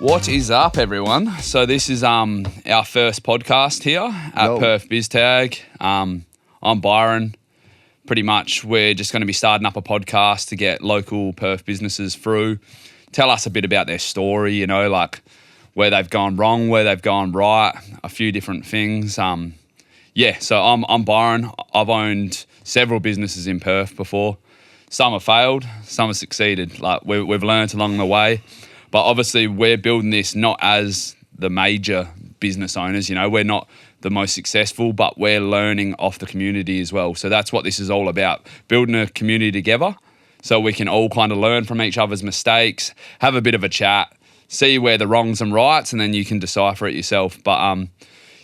What is up, everyone? So this is our first podcast here at Perth Biz Tag. I'm Byron. Pretty much we're just going to be starting up a podcast to get local Perth businesses through, tell us a bit about their story, you know, like where they've gone wrong, where they've gone right, a few different things. So I'm Byron. I've owned several businesses in Perth before. Some have failed, some have succeeded. Like we've learned along the way. But obviously we're building this not as the major business owners, you know, we're not the most successful, but we're learning off the community as well. So that's what this is all about, building a community together so we can all kind of learn from each other's mistakes, have a bit of a chat, see where the wrongs and rights, and then you can decipher it yourself. But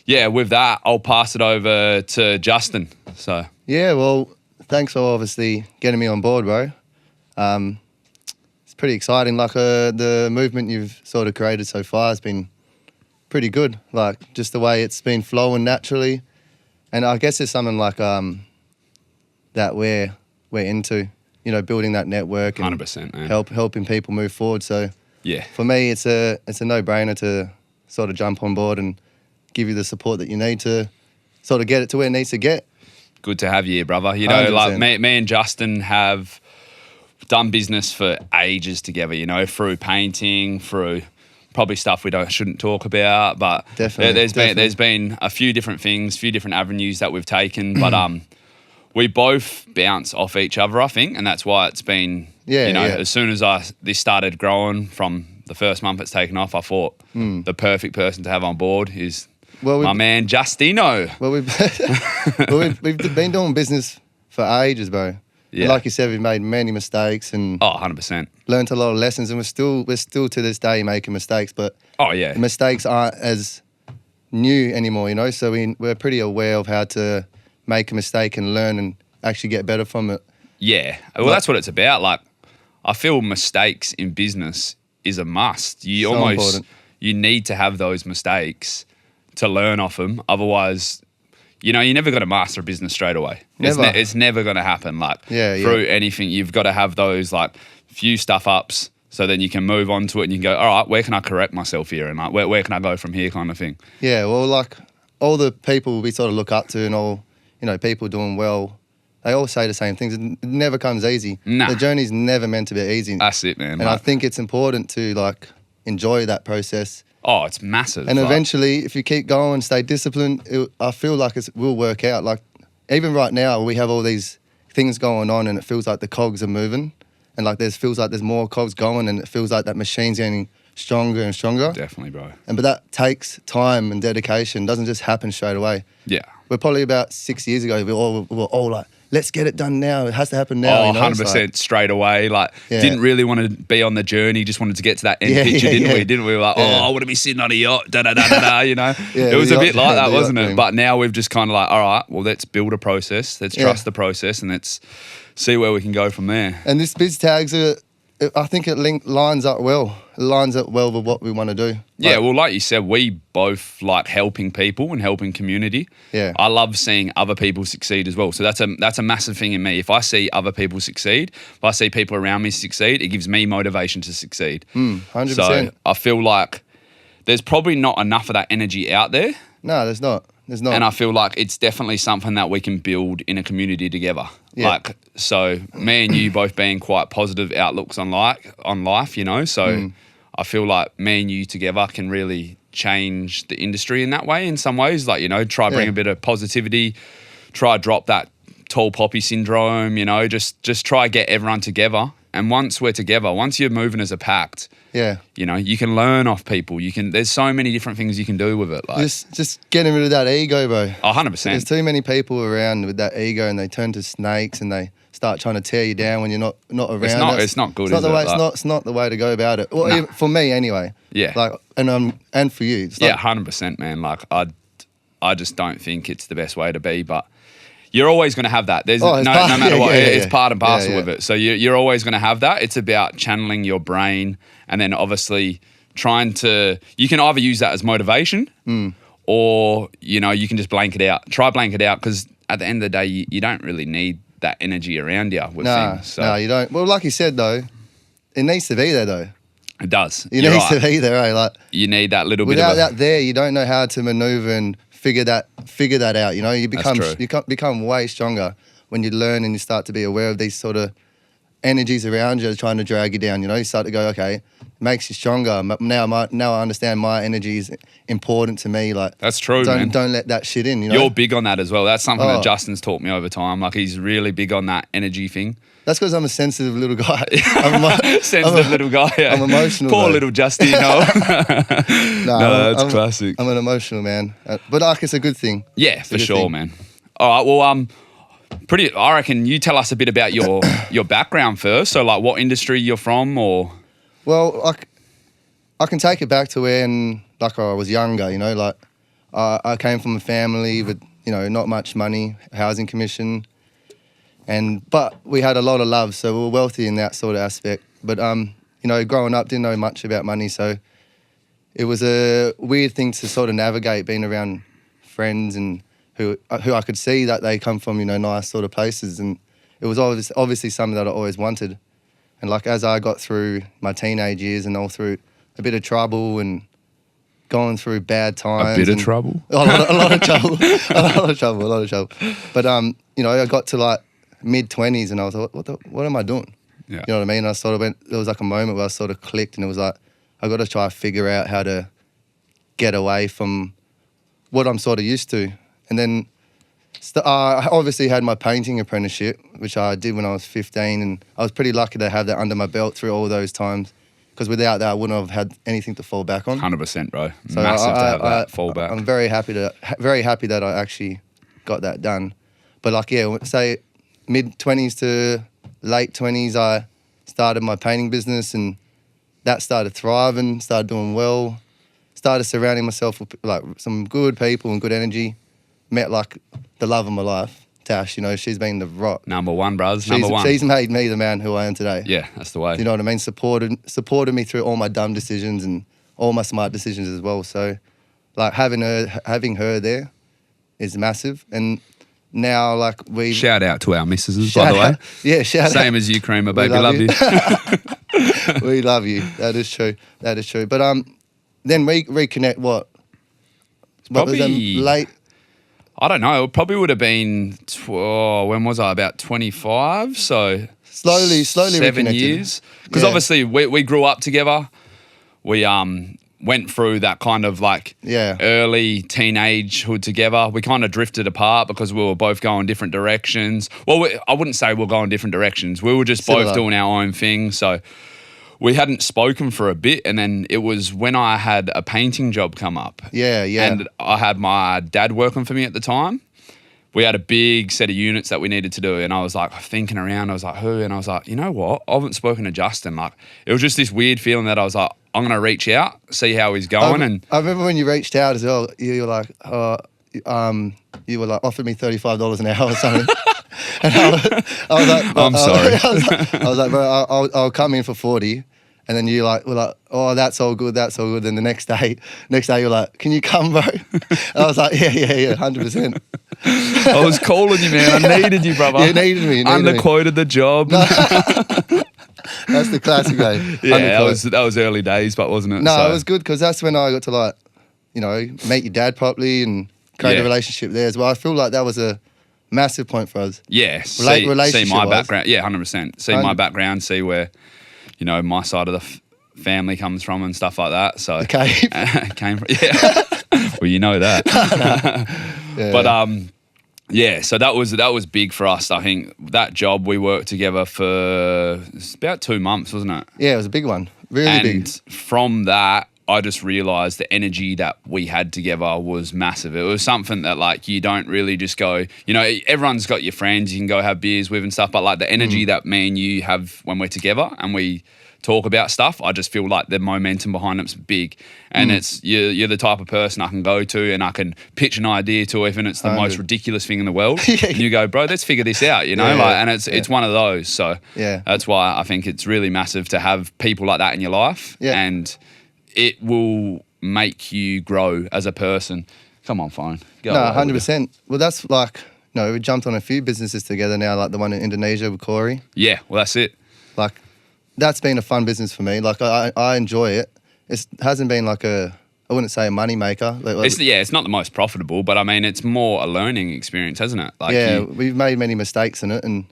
with that, I'll pass it over to Justin. So yeah, well, thanks for obviously getting me on board, bro. Pretty exciting. Like the movement you've sort of created so far has been pretty good. Like just the way it's been flowing naturally, and I guess it's something like that we're into. You know, building that network and 100%, man. helping people move forward. So yeah, for me, it's a no-brainer to sort of jump on board and give you the support that you need to sort of get it to where it needs to get. Good to have you here, brother. You know, 100%. like me and Justin have done business for ages together, you know, through painting, through probably stuff we shouldn't talk about, but there's been a few different things, a few different avenues that we've taken, but we both bounce off each other, I think, and that's why it's been, as soon as this started growing from the first month it's taken off, I thought the perfect person to have on board is my man Justino. Well, we've been doing business for ages, bro. Yeah. And like you said, we've made many mistakes and 100%. learned a lot of lessons, and we're still to this day making mistakes, but the mistakes aren't as new anymore, you know, so we're pretty aware of how to make a mistake and learn and actually get better from it. Yeah, well, that's what it's about. Like, I feel mistakes in business is a must. You need to have those mistakes to learn off them, otherwise, you know, you're never going to master a business straight away. It's never going to happen. Like through anything, you've got to have those like few stuff ups, so then you can move on to it and you can go, all right, where can I correct myself here, and like where can I go from here, kind of thing. Yeah, well, like all the people we sort of look up to and all, you know, people doing well, they all say the same things. It never comes easy. Nah. The journey's never meant to be easy. That's it, man. And I think it's important to like enjoy that process. Oh, it's massive. And eventually, if you keep going, stay disciplined, I feel like it will work out. Like, even right now, we have all these things going on and it feels like the cogs are moving. And like feels like there's more cogs going and it feels like that machine's getting stronger and stronger. Definitely, bro. But that takes time and dedication. It doesn't just happen straight away. Yeah. We're probably about 6 years ago, we were all like, let's get it done now. It has to happen now. Oh, 100% straight away. Like, didn't really want to be on the journey, just wanted to get to that end picture, didn't we? Didn't we? We were like, I want to be sitting on a yacht, da-da-da-da-da, you know? It was a bit like that, wasn't it? But now we've just kind of like, all right, well, let's build a process. Let's trust the process and let's see where we can go from there. And this Biz Tags, I think it lines up well. It lines up well with what we want to do. Yeah, well, like you said, we both like helping people and helping community. Yeah. I love seeing other people succeed as well. So that's a massive thing in me. If I see other people succeed, if I see people around me succeed, it gives me motivation to succeed. 100%. So I feel like there's probably not enough of that energy out there. No, there's not. There's not. And I feel like it's definitely something that we can build in a community together. Yeah. Like, so me and you both being quite positive outlooks on life, you know, so I feel like me and you together can really change the industry in that way in some ways. Like, you know, try bring a bit of positivity, try drop that tall poppy syndrome, you know, just try get everyone together. And once we're together, once you're moving as a pact, you know, you can learn off people. There's so many different things you can do with it. Like just getting rid of that ego, bro. 100%. There's too many people around with that ego and they turn to snakes and they start trying to tear you down when you're not around. It's not good. It's not the way to go about it. Well, for me anyway. Yeah. Like and for you. 100%, man. Like I just don't think it's the best way to be, but you're always going to have that. There's no matter what, it's part and parcel with it. So you're always going to have that. It's about channeling your brain and then obviously trying to, you can either use that as motivation or, you know, you can just blank it out. Try blank it out because at the end of the day, you don't really need that energy around you with things. So. No, you don't. Well, like you said though, it needs to be there though. It does. It You're needs right. to be there, eh? Like, You need that little bit without of that there, you don't know how to maneuver and figure that out. You know, you become way stronger when you learn and you start to be aware of these sort of energies around you trying to drag you down. You know, you start to go, okay, it makes you stronger. Now I understand my energy is important to me. Like, That's true, man. Don't let that shit in. You know, You're big on that as well. That's something that Justin's taught me over time. Like, he's really big on that energy thing. that's because I'm a sensitive little guy. Little guy. Yeah. I'm emotional. Poor though. little Justin. No, that's classic. I'm an emotional man, but like it's a good thing. Yeah, for sure, man. All right, well, I reckon you tell us a bit about your background first. So, like, what industry you're from, or Well, I can take it back to when like I was younger. You know, like I came from a family with not much money, housing commission, but we had a lot of love, so we were wealthy in that sort of aspect. But growing up, didn't know much about money, so it was a weird thing to sort of navigate, being around friends and who I could see that they come from nice sort of places, and it was obviously something that I always wanted. And like as I got through my teenage years and all through a bit of trouble and going through bad times, a bit of trouble, a lot of trouble, a lot of trouble. But I got to like mid-20s and I was like, what am I doing? Yeah. You know what I mean? And I sort of there was like a moment where I sort of clicked, and it was like, I got to try to figure out how to get away from what I'm sort of used to. And then I obviously had my painting apprenticeship, which I did when I was 15, and I was pretty lucky to have that under my belt through all those times, because without that I wouldn't have had anything to fall back on. 100%, bro. So Massive to have that fallback. I'm very happy that I actually got that done. But like, yeah, say mid-20s to late 20s, I started my painting business, and that started thriving, started doing well, started surrounding myself with like some good people and good energy. Met like the love of my life, Tash. She's been the rock. Number one, bros. Number one. She's made me the man who I am today. Yeah, that's the way. You know what I mean? Supported me through all my dumb decisions and all my smart decisions as well. So, like having her there is massive. And now, like shout out to our missuses, by the way. Yeah, shout out. Same as you, Creamer, baby. Love you. We love you. That is true. But then we reconnect. What was them late? I don't know. It probably would have been, when was I? About 25. So slowly 7 years. Because obviously we grew up together. We went through that kind of like early teenagehood together. We kind of drifted apart because we were both going different directions. Well, I wouldn't say we're going different directions. We were just both doing our own thing. So we hadn't spoken for a bit, and then it was when I had a painting job come up. Yeah. And I had my dad working for me at the time. We had a big set of units that we needed to do, and I was like thinking around. I was like, who? And I was like, you know what? I haven't spoken to Justin. Like, it was just this weird feeling that I was like, I'm gonna reach out, see how he's going. And I remember when you reached out as well. You were like, you were like offered me $35 an hour or something. And I was like, I'm sorry. I was like, bro, I'll come in for 40. And then you were like, oh, that's all good. Then the next day you're like, can you come, bro? And I was like, yeah, 100%. I was calling you, man. I needed you, brother. You needed me. Underquoted the job. No. That's the classic way. Yeah, that was early days, but wasn't it? No, it was good because that's when I got to meet your dad properly and create a relationship there as well. I feel like that was a massive point for us. Yeah, see my background. Yeah, 100%. See my background, see where my side of the family comes from and stuff like that. So came from, well, you know that. Yeah. But so that was big for us. I think that job we worked together for about 2 months, wasn't it? Yeah, it was a big one, really big. And from that, I just realised the energy that we had together was massive. It was something that like you don't really just go, everyone's got your friends you can go have beers with and stuff, but like the energy that me and you have when we're together and we talk about stuff, I just feel like the momentum behind it's big. And it's you're the type of person I can go to and I can pitch an idea to even it's the most ridiculous thing in the world. And you go, bro, let's figure this out, and it's one of those. So that's why I think it's really massive to have people like that in your life. Yeah. And it will make you grow as a person. Come on, phone. No, 100%. Well, that's like, we jumped on a few businesses together now, like the one in Indonesia with Corey. Yeah, well, that's it. Like, that's been a fun business for me. Like I enjoy it. It hasn't been like I wouldn't say a money maker. It's not the most profitable, but I mean, it's more a learning experience, hasn't it? Like we've made many mistakes in it, and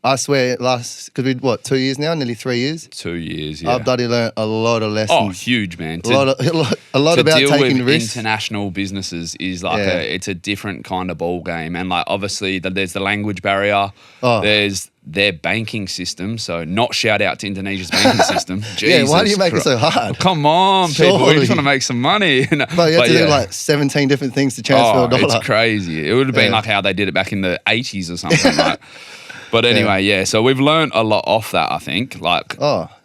I swear, because 2 years now, nearly 3 years. 2 years, yeah. I've bloody learned a lot of lessons. Oh, huge, man. A lot about deal taking with risks. International businesses is like it's a different kind of ball game, and like obviously there's the language barrier. Oh. There's their banking system. So not shout out to Indonesia's banking system. Jesus why do you make it so hard? Come on, Surely. people. We just want to make some money. But you have to do like 17 different things to transfer a dollar. It's crazy. It would have been like how they did it back in the 80s or something. Like. But anyway, so we've learned a lot off that, I think. Like,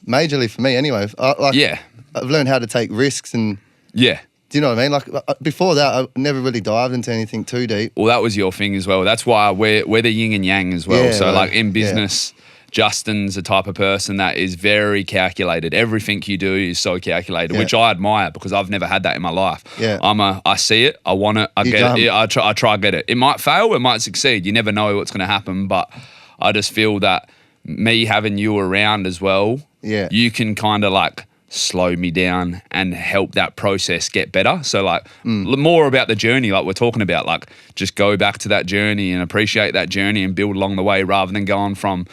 majorly for me anyway. I've learned how to take risks and... Yeah. Do you know what I mean? Like, before that, I never really dived into anything too deep. Well, that was your thing as well. That's why we're the yin and yang as well. Yeah, so, like, in business, Justin's the type of person that is very calculated. Everything you do is so calculated, which I admire because I've never had that in my life. Yeah. I see it, I want it, I get it, I try to get it. It might fail, it might succeed. You never know what's going to happen, but I just feel that me having you around as well, you can kind of like slow me down and help that process get better. So like more about the journey, like we're talking about, like just go back to that journey and appreciate that journey and build along the way rather than going from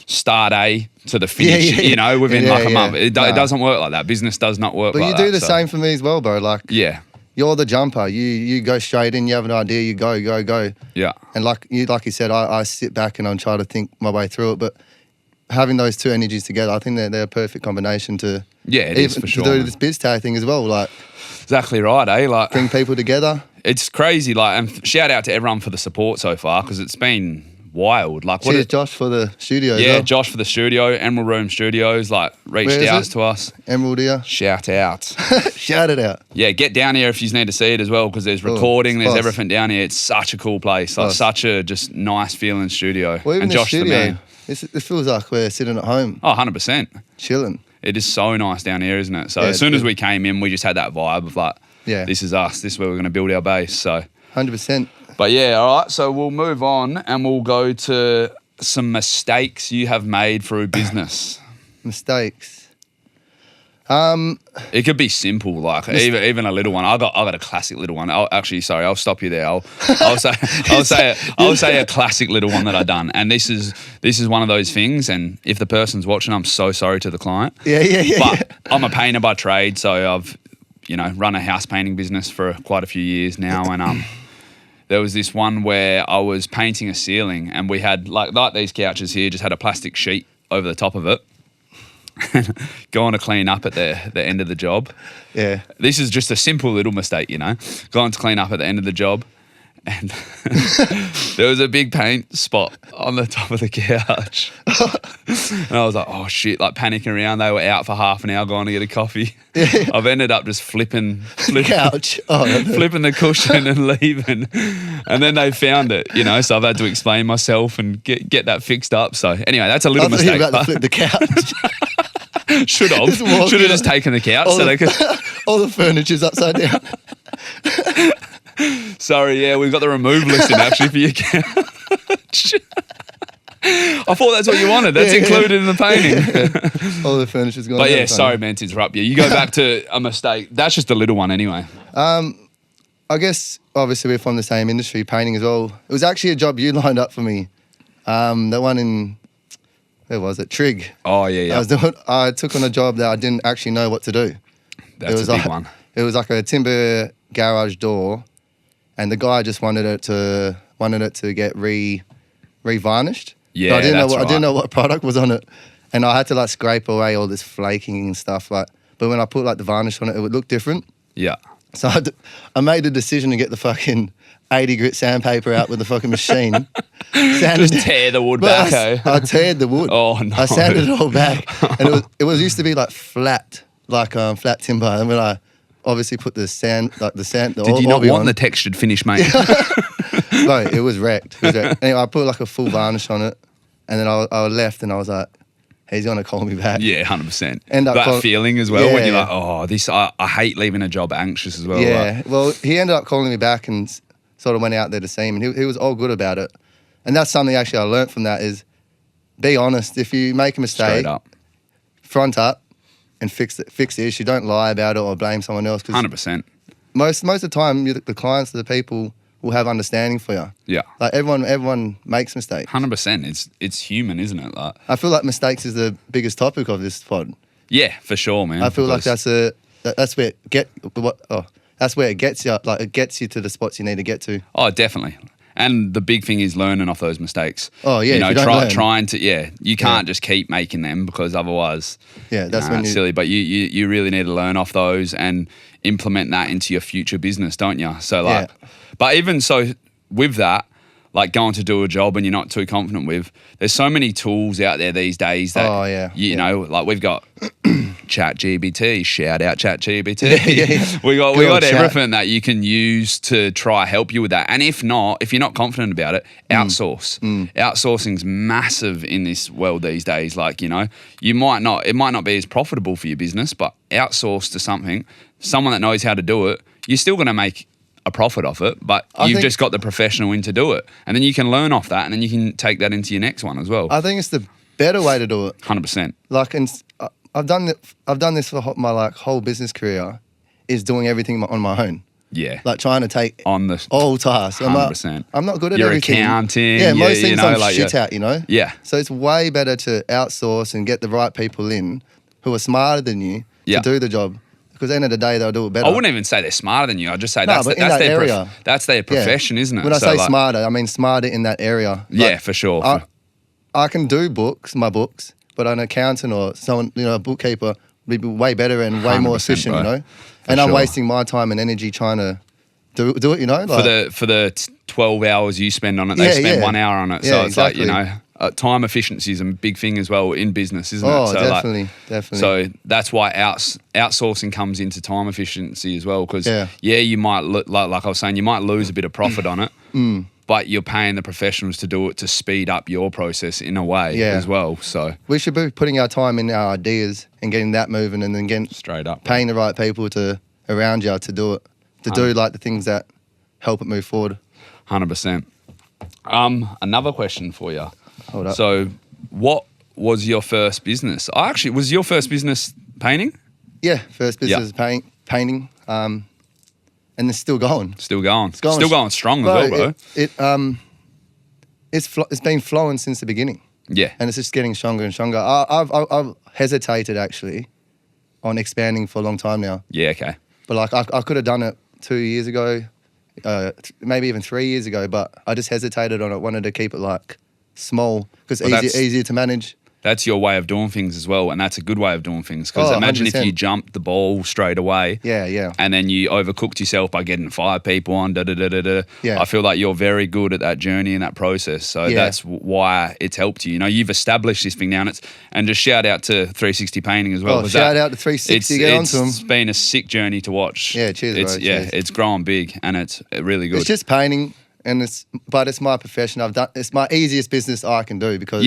start A to the finish, you know, within like a month. It doesn't work like that. Business does not work like that. But you do the same for me as well, bro. Like, you're the jumper. You go straight in. You have an idea. You go. Yeah. And like you said, I sit back and I try to think my way through it. But having those two energies together, I think they're a perfect combination to it is for sure, to do this biz tag thing as well. Like exactly right, Like bring people together. It's crazy. Like, and shout out to everyone for the support so far because it's been wild. Like, cheers, Josh, for the studio. Yeah, Josh for the studio, Emerald Room Studios. Like, reached out to us. Emerald here. Shout out. Shout it out. Yeah, get down here if you need to see it as well because there's recording, there's everything down here. It's such a cool place. Like, such a just nice feeling studio. Well, even and Josh studio, the man. It feels like we're sitting at home. Oh, 100%. Chilling. It is so nice down here, isn't it? So as soon as we came in, we just had that vibe of like, this is us. This is where we're going to build our base. So 100%. But yeah, all right. So we'll move on and we'll go to some mistakes you have made through business. Mistakes. It could be simple, like even a little one. I got a classic little one. I'll stop you there. I'll say a classic little one that I done. And this is one of those things. And if the person's watching, I'm so sorry to the client. Yeah. But I'm a painter by trade, so I've run a house painting business for quite a few years now, and there was this one where I was painting a ceiling and we had like these couches here just had a plastic sheet over the top of it. Going to clean up at the end of the job. Yeah. This is just a simple little mistake, Going to clean up at the end of the job and there was a big paint spot on the top of the couch. And I was like, oh shit, like panicking around. They were out for half an hour going to get a coffee. Yeah. I've ended up just flipping couch. Flipping the cushion and leaving. And then they found it, so I've had to explain myself and get that fixed up. So anyway, that's a little mistake. You were about to flip the couch. Should have just taken the couch all the furniture's upside down. Sorry, we've got the remove listing actually for your couch. I thought that's what you wanted. That's included in the painting. All the furniture's gone. But sorry, man, to interrupt you. You go back to a mistake. That's just a little one anyway. I guess, obviously, we're from the same industry, painting as well. It was actually a job you lined up for me. That one in, where was it? Trig. Oh, yeah. I took on a job that I didn't actually know what to do. That's a big one. It was like a timber garage door, and the guy just wanted it to get re-varnished. Yeah, I didn't know what product was on it, and I had to like scrape away all this flaking and stuff. But when I put like the varnish on it, it would look different. Yeah. So I made the decision to get the fucking 80 grit sandpaper out with the fucking machine. Just tear the wood back. I teared the wood. Oh no! I sanded it all back, and it was used to be like flat, flat timber, and when I obviously put the sand. Did you not want the textured finish, mate? No, it was wrecked. Anyway, I put like a full varnish on it, and then I left, and I was like, he's gonna call me back. Yeah, 100%. That feeling as well when you're like, oh, this. I hate leaving a job anxious as well. Yeah. Well, he ended up calling me back and sort of went out there to see him, and he was all good about it. And that's something actually I learned from that is be honest. If you make a mistake, front up and fix the issue. Don't lie about it or blame someone else. 100%. Most of the time, the clients, the people will have understanding for you. Yeah. Like everyone makes mistakes. 100%. It's human, isn't it? Like, I feel like mistakes is the biggest topic of this pod. yeah, for sure, man. I feel like that's where it gets you. Like it gets you to the spots you need to get to. Oh, definitely. And the big thing is learning off those mistakes. Oh yeah, you know, if you don't learn. trying to you can't just keep making them because otherwise, that's when it's silly. But you really need to learn off those and implement that into your future business, don't you? So like, but even so, with that, like going to do a job and you're not too confident with, there's so many tools out there these days that you know, like we've got ChatGPT, shout out ChatGPT. We got everything that you can use to try help you with that. And if you're not confident about it, outsource. Outsourcing's massive in this world these days. Like, you know, it might not be as profitable for your business, but outsource to someone that knows how to do it, you're still going to make a profit off it, but you've just got the professional in to do it. And then you can learn off that and then you can take that into your next one as well. I think it's the better way to do it. 100%. Like, and I've done this for my whole business career, is doing everything on my own. Yeah. Like trying to take on the all tasks. 100%. I'm not good at You're everything. accounting. Yeah, most things you know, I'm like shit at, you know? Yeah. So it's way better to outsource and get the right people in who are smarter than you to do the job. Because at the end of the day, they'll do it better. I wouldn't even say they're smarter than you. I'd just say that's their profession, isn't it? When I say smarter, I mean smarter in that area. Yeah, for sure. I can do my books, but an accountant or someone, you know, a bookkeeper would be way better and way more efficient, bro. you know? And I'm wasting my time and energy trying to do it, you know? Like, for the 12 hours you spend on it, they spend 1 hour on it. So it's like, you know, time efficiency is a big thing as well in business, isn't it? Oh, So definitely. So that's why outsourcing comes into time efficiency as well. Because you might like I was saying, you might lose a bit of profit on it, but you're paying the professionals to do it to speed up your process in a way as well. So we should be putting our time in our ideas and getting that moving, and then getting straight up paying the right people around you to do it, do like the things that help it move forward. 100%. Another question for you. Hold up. So, what was your first business? Was your first business painting? Yeah, first business is painting, and it's still going. Still going strong as well, bro. It's been flowing since the beginning. Yeah, and it's just getting stronger and stronger. I've hesitated actually on expanding for a long time now. Yeah, okay. But like I could have done it 2 years ago, maybe even 3 years ago, but I just hesitated on it. Wanted to keep it like small because easier to manage. That's your way of doing things as well, and that's a good way of doing things. Because imagine 100%. if you jumped the ball straight away, and then you overcooked yourself by getting 5 people on. I feel like you're very good at that journey and that process. So that's why it's helped you. You know, you've established this thing now, and just shout out to 360 Painting as well. Shout out to 360. Get onto them. It's been a sick journey to watch. Yeah, cheers, bro. It's growing big, and it's really good. It's just painting, and it's my profession. It's my easiest business I can do because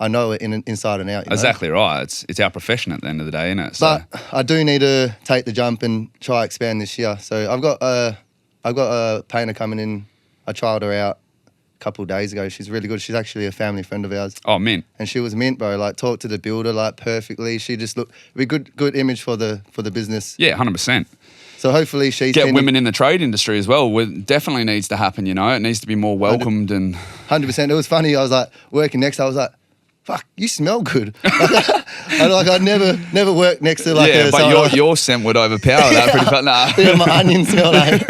I know it inside and out. You know? Exactly right. It's our profession at the end of the day, isn't it? So. But I do need to take the jump and try expand this year. So I've got a painter coming in. I trialled her out a couple of days ago. She's really good. She's actually a family friend of ours. Oh, mint. And she was mint, bro. Like talked to the builder like perfectly. She just looked be good image for the business. Yeah, 100%. So hopefully she's get women in the trade industry as well. It definitely needs to happen. You know, it needs to be more welcomed 100%. It was funny. I was like working next. I was like, fuck, you smell good. And like I'd never worked next to like but your scent would overpower that pretty fast. Nah. Yeah, my onion smell like.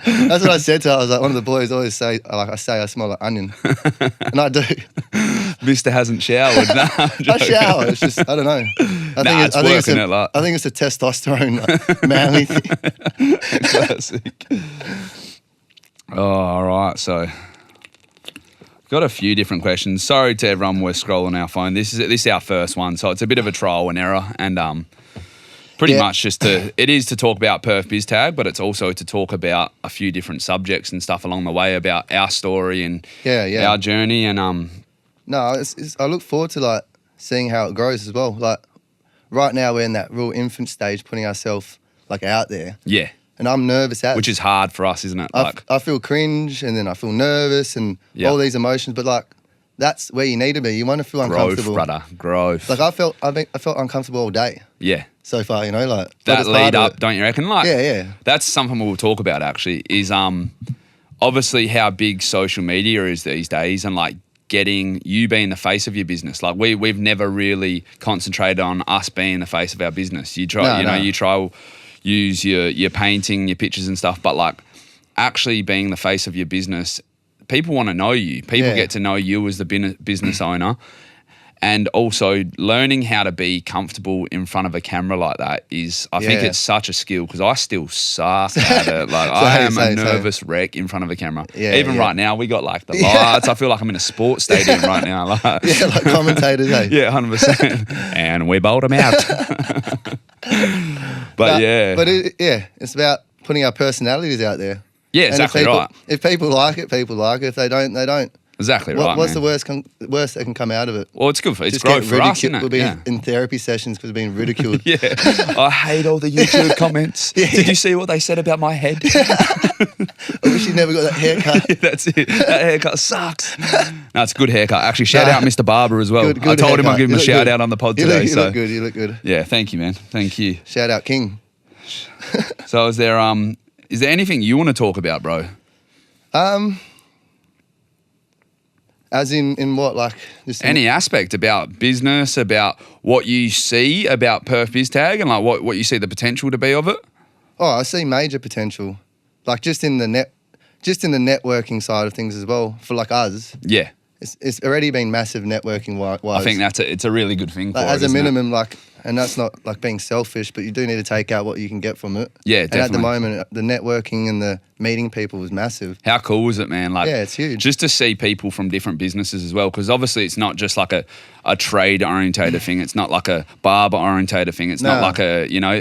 That's what I said to her. I was like, one of the boys always say, I smell like onion. And I do. Mister hasn't showered. Nah, I shower. It's just, I don't know. I think it's a testosterone manly thing. Classic. Oh, all right. So, got a few different questions. Sorry to everyone, we're scrolling our phone. This is our first one, so it's a bit of a trial and error, and pretty much it is to talk about Perth Biz Tag, but it's also to talk about a few different subjects and stuff along the way about our story and our journey, and No, I look forward to like seeing how it grows as well. Like right now we're in that real infant stage, putting ourselves like out there. Yeah. And I'm nervous which is hard for us, isn't it? I feel cringe, and then I feel nervous, and all these emotions. But like that's where you need to be. You want to feel uncomfortable. Growth, brother. Growth. Like I felt uncomfortable all day Yeah. so far, you know, like. That lead up, don't you reckon? Like, yeah. That's something we'll talk about actually is obviously how big social media is these days and like getting you being the face of your business. Like we've never really concentrated on us being the face of our business. You try, you try use your painting, your pictures and stuff, but like actually being the face of your business, people want to know you. People get to know you as the business owner. And also learning how to be comfortable in front of a camera like that is, I think it's such a skill because I still suck at it. Like I am a nervous wreck in front of a camera. Yeah, Even right now, we got like the lights. I feel like I'm in a sports stadium right now. Like, like commentators, eh? Yeah, 100%. And we bowled them out. But it's about putting our personalities out there. Yeah, exactly right. If people like it, people like it. If they don't, they don't. Exactly right. What's the worst that can come out of it? Well, it's good it's growth for us, isn't it? We'll be in therapy sessions because we're being ridiculed. I hate all the YouTube comments. Did you see what they said about my head? I wish you never got that haircut. That's it. That haircut sucks. No, it's a good haircut. Actually, shout out Mr. Barber as well. Good I told him I'd give him a shout good. out on the pod today. You look good. You look good. Yeah, thank you, man. Thank you. Shout out King. So is there anything you want to talk about, bro? As in what, like just any aspect about business, about what you see about Perth Biz Tag, and like what you see the potential to be of it. Oh, I see major potential, like just in the networking side of things as well. For like us, yeah, it's already been massive networking wise. I think it's a really good thing. Like, for as it, a minimum, it? like, and that's not like being selfish, but you do need to take out what you can get from it. Yeah, and definitely. at the moment, the networking and the meeting people is massive. How cool is it, man? Like, yeah, it's huge. Just to see people from different businesses as well, because obviously it's not just like a trade orientated thing. It's not like a barber orientated thing. It's not like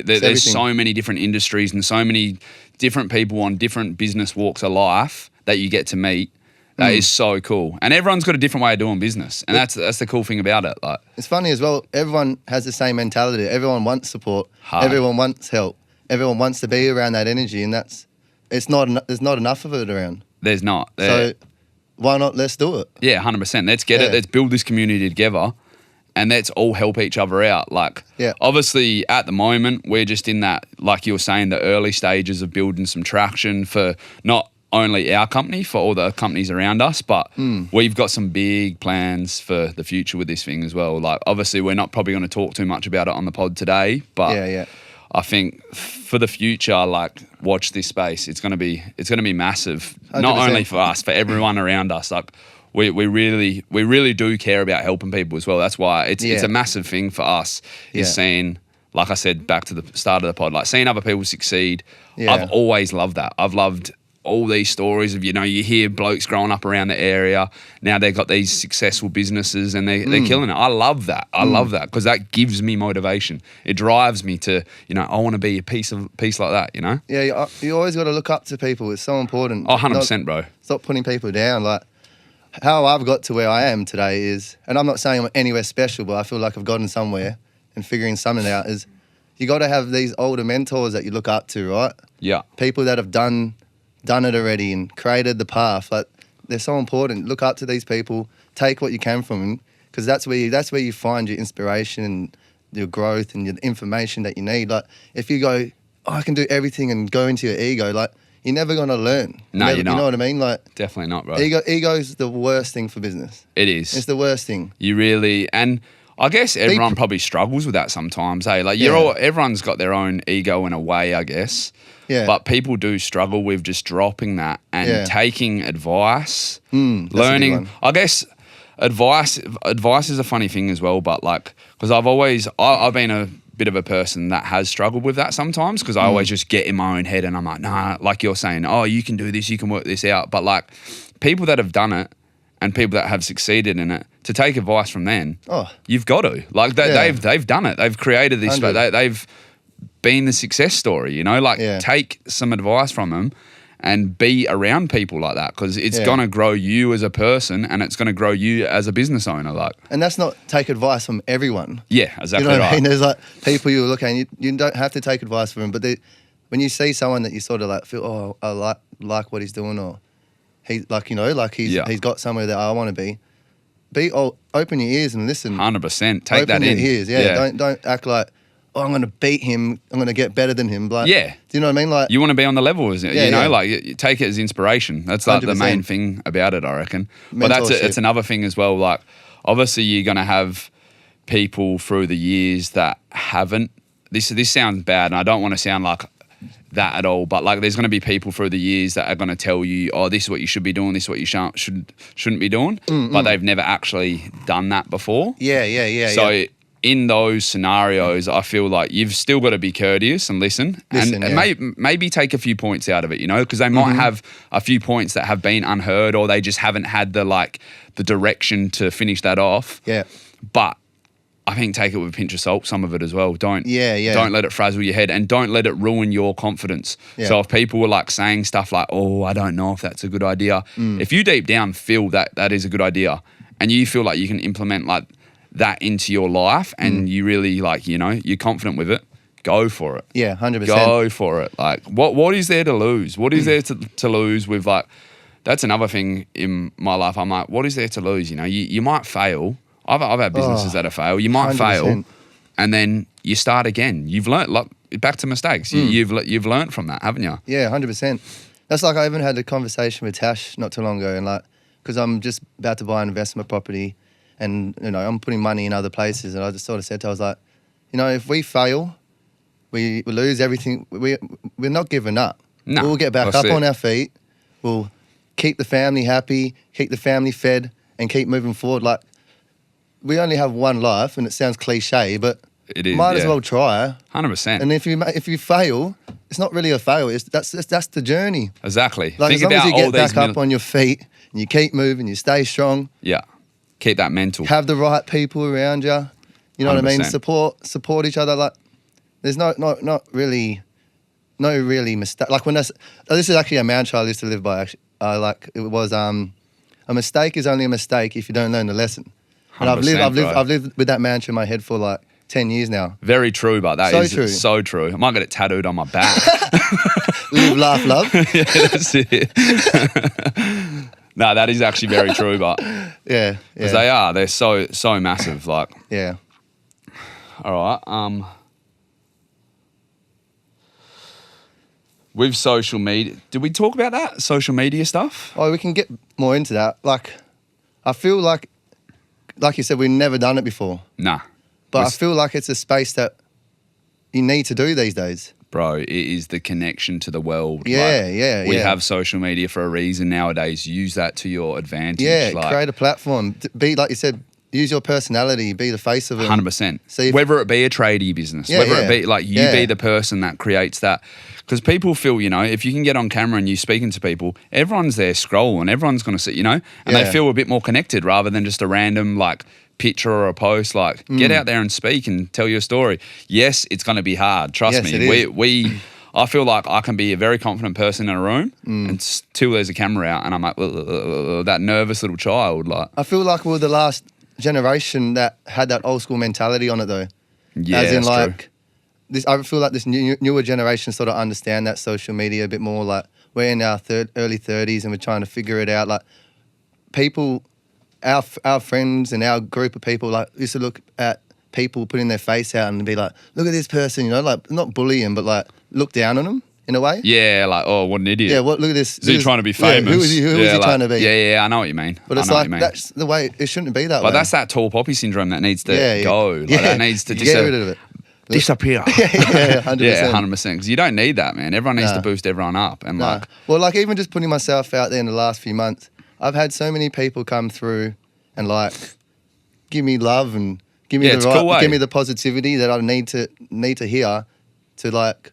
there's so many different industries and so many different people on different business walks of life that you get to meet. That is so cool. And everyone's got a different way of doing business. And that's the cool thing about it. Like, it's funny as well, everyone has the same mentality. Everyone wants support. Everyone wants help. Everyone wants to be around that energy, and there's not enough of it around. There's not. So why not? Let's do it. Yeah, 100%. Let's get it. Let's build this community together, and let's all help each other out. Like, obviously at the moment, we're just in that, like you were saying, the early stages of building some traction for not only our company, for all the companies around us, but we've got some big plans for the future with this thing as well. Like, obviously we're not probably going to talk too much about it on the pod today, but I think for the future, like, watch this space. It's going to be massive. 100%. Not only for us, for everyone around us. Like, we really do care about helping people as well. That's why it's a massive thing for us is seeing, like I said, back to the start of the pod, like seeing other people succeed. I've always loved that. I've loved all these stories of, you hear blokes growing up around the area. Now they've got these successful businesses and they're killing it. I love that. I love that because that gives me motivation. It drives me to, I want to be a piece like that, Yeah, you always got to look up to people. It's so important. Oh, 100%, bro. Stop putting people down. Like, how I've got to where I am today is, and I'm not saying I'm anywhere special, but I feel like I've gotten somewhere and figuring something out is you got to have these older mentors that you look up to, right? Yeah. People that have done it already and created the path. Like, they're so important. Look up to these people. Take what you can from them, because that's where you find your inspiration and your growth and your information that you need. Like, if you go, I can do everything and go into your ego, like, you're never going to learn. No, you're not. You know what I mean? Like, definitely not, bro. Ego's the worst thing for business. It is. It's the worst thing. You really, and I guess everyone probably struggles with that sometimes. Hey, like everyone's got their own ego in a way, I guess. Yeah. But people do struggle with just dropping that and taking advice, learning. I guess advice is a funny thing as well. But like, because I've been a bit of a person that has struggled with that sometimes, because I always just get in my own head and I'm like, nah, like you're saying, oh, you can do this, you can work this out. But like, people that have done it and people that have succeeded in it, to take advice from them, you've got to. Like, they've done it. They've created this. They've been the success story, take some advice from them and be around people like that, because it's going to grow you as a person and it's going to grow you as a business owner. Like, and that's not take advice from everyone. Yeah, exactly. You know what right. I mean? There's like people you look at and you don't have to take advice from them, but when you see someone that you sort of like feel, oh, I like what he's doing, or he's like, he's got somewhere that I want to be, open your ears and listen. 100%. Take open that in. Your ears, yeah. Don't act like, oh, I'm going to beat him. I'm going to get better than him. Like, yeah. Do you know what I mean? Like, you want to be on the level, isn't it? Like you take it as inspiration. That's like 100%. the main thing about it, I reckon. But it's another thing as well. Like, obviously, you're going to have people through the years that haven't. This sounds bad, and I don't want to sound like that at all. But like, there's going to be people through the years that are going to tell you, oh, this is what you should be doing. This is what you shouldn't be doing. But they've never actually done that before. Yeah. So in those scenarios, I feel like you've still got to be courteous and listen and maybe take a few points out of it, because they might have a few points that have been unheard, or they just haven't had the direction to finish that off. Yeah. But I think take it with a pinch of salt, some of it as well. Don't let it frazzle your head, and don't let it ruin your confidence. Yeah. So if people were like saying stuff like, oh, I don't know if that's a good idea. If you deep down feel that is a good idea, and you feel like you can implement like that into your life, and you really you're confident with it, go for it. Yeah, 100%. Go for it. Like what is there to lose? What is there to lose with like, that's another thing in my life. I'm like, what is there to lose? You might fail. I've had businesses that have failed. You might 100%. fail, and then you start again. You've learnt, like, back to mistakes. You've learnt from that, haven't you? Yeah, 100%. That's like I even had a conversation with Tash not too long ago, and like, because I'm just about to buy an investment property, and I'm putting money in other places, and I just sort of said to her, I was like, if we fail, we lose everything. We're not giving up. No, we'll get back up on our feet. We'll keep the family happy, keep the family fed, and keep moving forward. Like, we only have one life, and it sounds cliche, but it is, might as well try. 100%. And if you fail, it's not really a fail. That's the journey. Exactly. Like, Think as long about as you all get these back up on your feet and you keep moving, you stay strong. Yeah. Keep that mental. Have the right people around you. You know 100%. What I mean? Support each other. Like, there's not really mistake. Like, this is actually a mantra I used to live by. Actually, it was a mistake is only a mistake if you don't learn the lesson. And I've lived with that mantra in my head for like 10 years now. Very true, but that is true. So true. I might get it tattooed on my back. Live, laugh, love. Yeah, that's it. No, that is actually very true, but yeah, because they're so massive. Like, yeah. All right. With social media, did we talk about that social media stuff? Oh, we can get more into that. Like, I feel like you said, we've never done it before. Nah. But I feel like it's a space that you need to do these days. Bro, it is the connection to the world. Yeah, We have social media for a reason nowadays. Use that to your advantage. Yeah, create a platform. Be, like you said, use your personality. Be the face of it. 100%. Whether it be a tradie business, whether it be like you be the person that creates that. Because people feel, if you can get on camera and you're speaking to people, everyone's there scrolling, everyone's going to see, and they feel a bit more connected rather than just a random like picture or a post. Like, get out there and speak and tell your story. Yes, it's going to be hard. Trust me. I feel like I can be a very confident person in a room until there's a camera out, and I'm like that nervous little child. Like, I feel like we're the last generation that had that old school mentality on it, though. Yeah, as in that's like. True. I feel like this newer generation sort of understand that social media a bit more. Like, we're in our early 30s and we're trying to figure it out. Like, people, our friends and our group of people, like, used to look at people putting their face out and be like, look at this person, like, not bully them, but like look down on them in a way. Yeah, like, oh, what an idiot. Yeah, look at this. Is he trying to be famous? Who is he trying to be? Yeah, I know what you mean. But it's like, that's the way, it shouldn't be that way. But that's that tall poppy syndrome that needs to go. Like, that needs to get rid of it. Disappear. Yeah, 100%. Yeah, 100%. Because you don't need that, man. Everyone needs to boost everyone up. And well, like, even just putting myself out there in the last few months, I've had so many people come through and like give me love and give me give me the positivity that I need to hear to like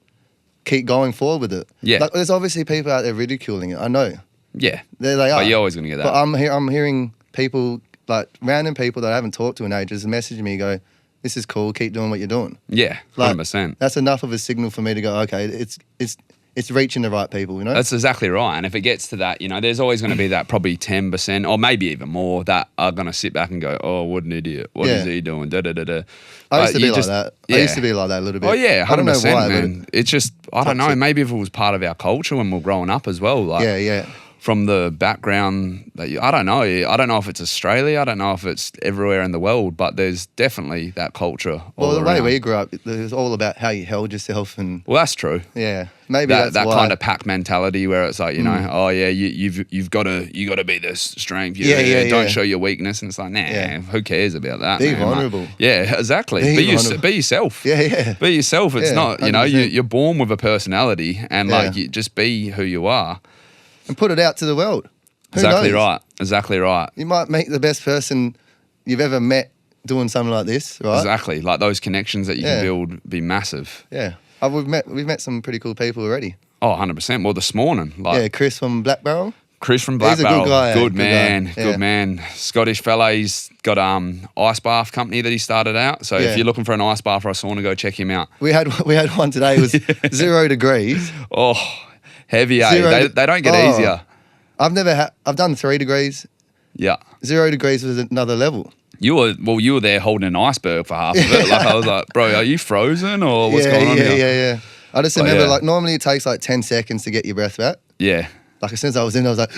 keep going forward with it. Yeah. Like, there's obviously people out there ridiculing it. I know. Yeah. There they are. But you're always going to get that. But I'm hearing people, like random people that I haven't talked to in ages, messaging me, go, this is cool, keep doing what you're doing. Yeah, 100%. Like, that's enough of a signal for me to go, okay, it's reaching the right people, That's exactly right. And if it gets to that, there's always going to be that probably 10% or maybe even more that are going to sit back and go, oh, what an idiot. What is he doing? Da-da-da-da. I used to be like that. Yeah. I used to be like that a little bit. Oh, yeah, 100%, I don't know why, man. It's just, I don't know, maybe if it was part of our culture when we were growing up as well. Like, yeah. from the background that I don't know. I don't know if it's Australia. I don't know if it's everywhere in the world, but there's definitely that culture. Well, the way way we grew up, it was all about how you held yourself, and well, that's true. yeah, maybe that that's why. kind of pack mentality where it's like, you know, oh yeah, you've got to be the strength. Don't show your weakness, and it's like, nah, who cares about that? Be man? vulnerable. Like, yeah, exactly. Be yourself. Yeah. Be yourself. It's not, you know, 100%. you're born with a personality, and like you just be who you are. And put it out to the world. Who Exactly knows? right. Exactly right. You might meet the best person you've ever met doing something like this, right? Exactly. Like those connections that you can build be massive. Yeah. We've met some pretty cool people already. Oh, 100%. Well, this morning. Like, Chris from Black Barrel. Chris from Black He's a Barrel. good guy. Good man. Yeah. Good man. Scottish fella. He's got ice bath company that he started out. So if you're looking for an ice bath or a sauna, go check him out. We had one today. It was 0 degrees. Oh, heavy, eh? They don't get easier. I've done 3 degrees. Yeah. 0 degrees was another level. You were there holding an iceberg for half of it. Like I was like, bro, are you frozen or what's going on here? Yeah. I just remember like normally it takes like 10 seconds to get your breath back. Yeah. Like as soon as I was in, I was like,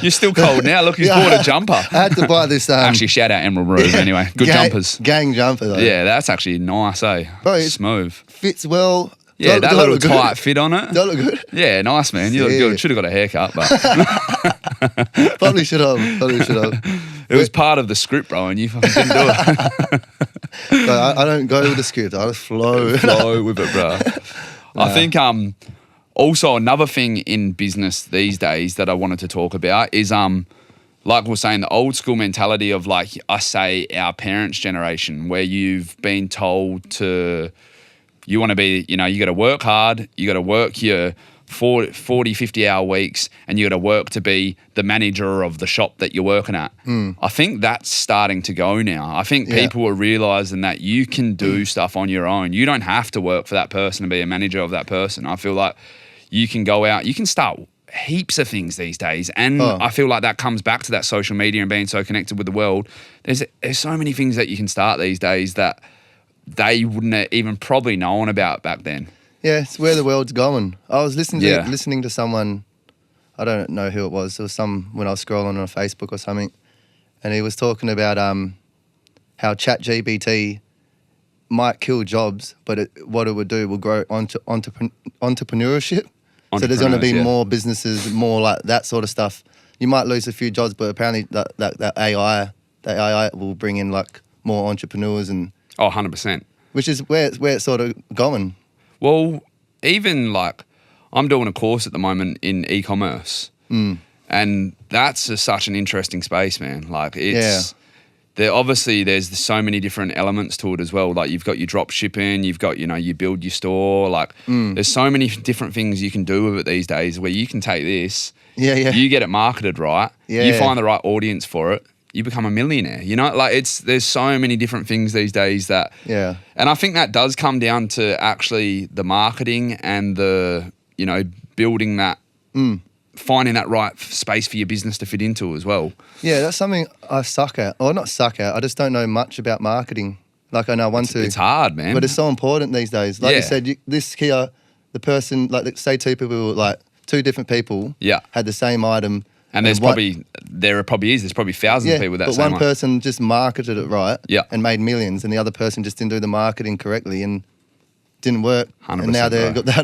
you're still cold now. Look, he's bought a jumper. I had to buy this. Actually, shout out Emerald Room anyway. Good jumpers. Gang jumper though. Yeah, that's actually nice, eh? Bro, smooth. Fits well. Yeah, that little tight fit on it. Does it look good? Yeah, nice, man. You look good. Should have got a haircut, but Probably should have. It was part of the script, bro, and you fucking didn't do it. I don't go with the script. I just flow. Flow with it, bro. I think also another thing in business these days that I wanted to talk about is like we were saying, the old school mentality of like I say our parents' generation, where you've been told to. You want to be, you know, you got to work hard, you got to work your 40, 50-hour weeks, and you got to work to be the manager of the shop that you're working at. I think that's starting to go now. I think people are realising that you can do stuff on your own. You don't have to work for that person to be a manager of that person. I feel like you can go out, you can start heaps of things these days. And I feel like that comes back to that social media and being so connected with the world. There's so many things that you can start these days that they wouldn't have even probably known about back then. Yeah, it's where the world's going. I was listening to someone, I don't know who it was. It was when I was scrolling on Facebook or something, and he was talking about how ChatGPT might kill jobs, but what it would do will grow entrepreneurship. So there's going to be more businesses, more like that sort of stuff. You might lose a few jobs, but apparently that AI will bring in like more entrepreneurs and. Oh, 100%. Which is where it's sort of going. Well, even like I'm doing a course at the moment in e-commerce, and that's such an interesting space, man. Like there's so many different elements to it as well. Like you've got your drop shipping, you've got, you know, you build your store. Like there's so many different things you can do with it these days where you can take this, you get it marketed right, you find the right audience for it, you become a millionaire, you know, like there's so many different things these days that, and I think that does come down to actually the marketing and the, you know, building that, finding that right space for your business to fit into as well. Yeah, that's something I suck at, or not suck at, I just don't know much about marketing. Like I know it's hard, man. But it's so important these days. Like you said, this here, the person, like say two different people had the same item. And there's probably thousands of people with that same but one person just marketed it right and made millions, and the other person just didn't do the marketing correctly and didn't work. 100%, and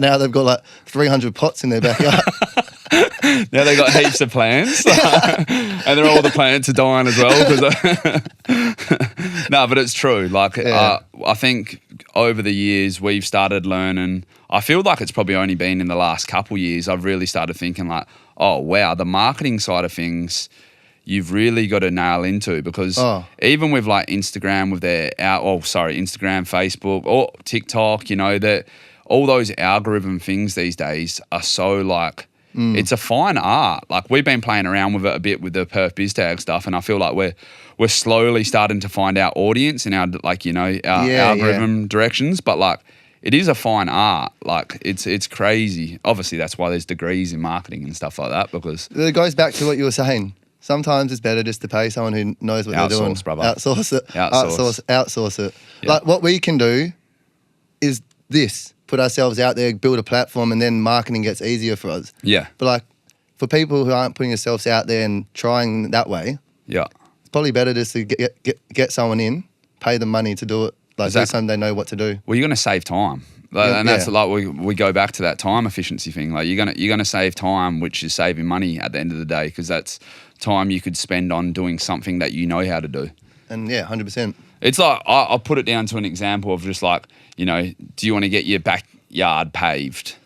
now they've got like 300 pots in their backyard. Now they've got heaps of plants. And they're all the plants are dying as well. No, but it's true. Like I think over the years we've started learning. I feel like it's probably only been in the last couple years I've really started thinking like, oh, wow, the marketing side of things you've really got to nail into, because even with like Instagram, with Instagram, Facebook, or TikTok, you know, that all those algorithm things these days are so like, it's a fine art. Like we've been playing around with it a bit with the Perth Biz Tag stuff, and I feel like we're slowly starting to find our audience and our, like, you know, our algorithm directions, but like, it is a fine art. Like it's crazy. Obviously, that's why there's degrees in marketing and stuff like that, because it goes back to what you were saying. Sometimes it's better just to pay someone who knows what they're doing. Brother. Outsource it. Outsource it. Yeah. Like what we can do is this: put ourselves out there, build a platform, and then marketing gets easier for us. Yeah. But like for people who aren't putting themselves out there and trying that way, Yeah. it's probably better just to get someone in, pay them money to do it, like do something they know what to do. Well, you're going to save time. And that's like we go back to that time efficiency thing. Like you're gonna save time, which is saving money at the end of the day, because that's time you could spend on doing something that you know how to do. And 100%. It's like I'll put it down to an example of just like, you know, do you want to get your backyard paved?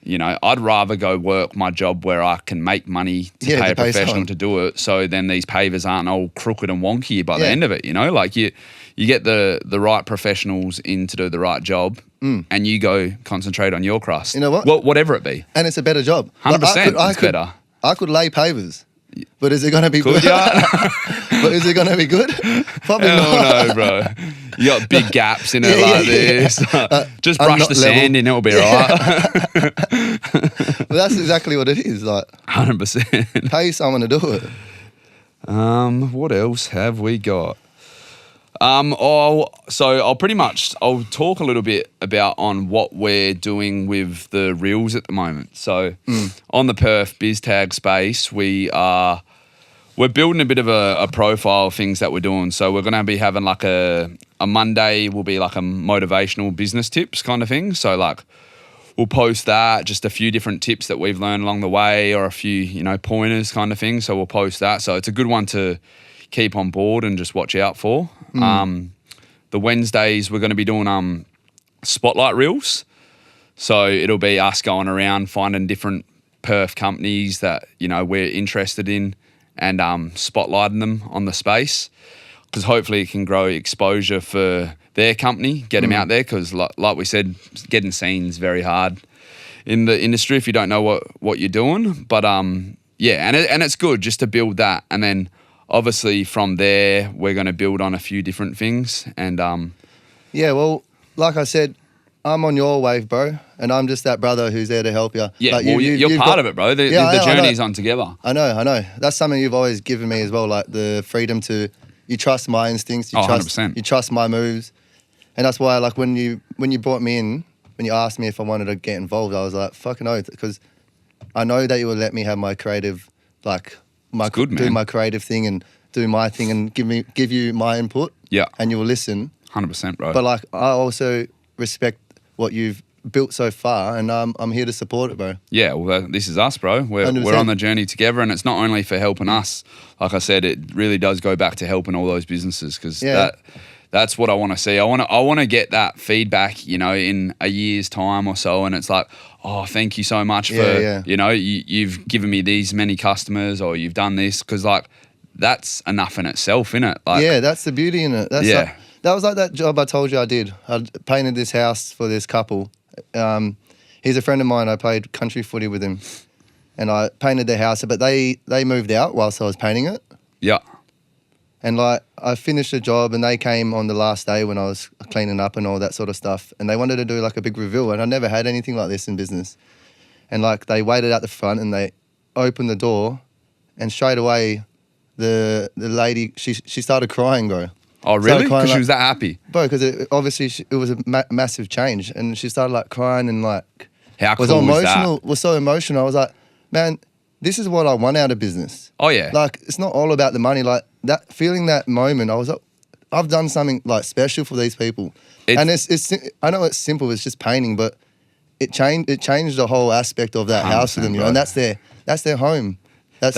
You know, I'd rather go work my job where I can make money to pay a professional to do it, so then these pavers aren't all crooked and wonky by the end of it, you know? Like you get the right professionals in to do the right job and you go concentrate on your craft. You know what? Whatever it be. And it's a better job. 100% it's better. I could lay pavers, but is it going to be good? But is it going to be good? Probably not. No, bro. You got big gaps in it like this. Just brush the sand in, it'll be right. Well, that's exactly what it is. Like 100%. Pay someone to do it. What else have we got? I'll talk a little bit about on what we're doing with the reels at the moment. So on the Perth Biz Tag space, we're building a bit of a profile of things that we're doing. So we're going to be having like a Monday will be like a motivational business tips kind of thing. So like we'll post that, just a few different tips that we've learned along the way, or a few, you know, pointers kind of thing. So we'll post that. So it's a good one to keep on board and just watch out for. The Wednesdays we're going to be doing spotlight reels. So it'll be us going around finding different Perth companies that, you know, we're interested in and spotlighting them on the space, because hopefully it can grow exposure for their company, get them out there, because like we said, getting seen is very hard in the industry if you don't know what you're doing. But and it's good just to build that, and then obviously from there we're going to build on a few different things. And well, like I said, I'm on your wave, bro, and I'm just that brother who's there to help you. Yeah, like you're part of it, bro. The journey's on together. I know. That's something you've always given me as well, like the freedom to, you trust my instincts, you 100%. You trust my moves. And that's why, like, when you brought me in, when you asked me if I wanted to get involved, I was like, fucking oath, because I know that you will let me have my creative, like, do my creative thing and do my thing and give you my input. Yeah. And you will listen. 100%, bro. But, like, I also respect what you've built so far, and I'm here to support it, bro. Yeah, well, this is us, bro. We're on the journey together, and it's not only for helping us. Like I said, it really does go back to helping all those businesses, because that's what I want to see. I want to get that feedback, you know, in a year's time or so, and it's like, oh, thank you so much for, you know, you've given me these many customers, or you've done this, because like that's enough in itself, innit? Like, yeah, that's the beauty in it. That's like, that was like that job I told you I did. I painted this house for this couple. He's a friend of mine. I played country footy with him, and I painted their house. But they moved out whilst I was painting it. Yeah. And like I finished the job, and they came on the last day when I was cleaning up and all that sort of stuff. And they wanted to do like a big reveal, and I never had anything like this in business. And like they waited out the front, and they opened the door, and straight away, the lady she started crying, bro. Oh, really? Because she was that happy? Bro, because it was a massive change. And she started like crying and like... How cool was that? Was so emotional. I was like, man, this is what I want out of business. Oh, yeah. Like, it's not all about the money. Like, that feeling that moment, I was like, I've done something like special for these people. And it's I know it's simple, it's just painting, but it changed the whole aspect of that house for them, you know, and that's their home. That's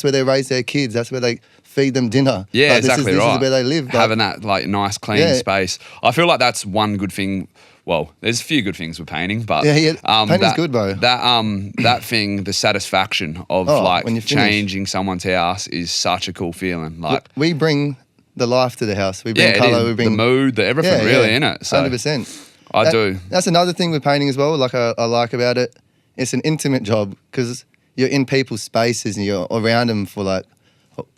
where they raise their kids. That's where they feed them dinner. Yeah, like, exactly right. This is where they live. Having that like nice, clean space. I feel like that's one good thing. Well, there's a few good things with painting, but painting's good, bro. That thing, the satisfaction of like changing someone's house is such a cool feeling. Like we bring the life to the house. We bring colour. We bring the mood, the everything, really, in it. So 100%. I do. That's another thing with painting as well. Like I like about it. It's an intimate job because you're in people's spaces and you're around them for like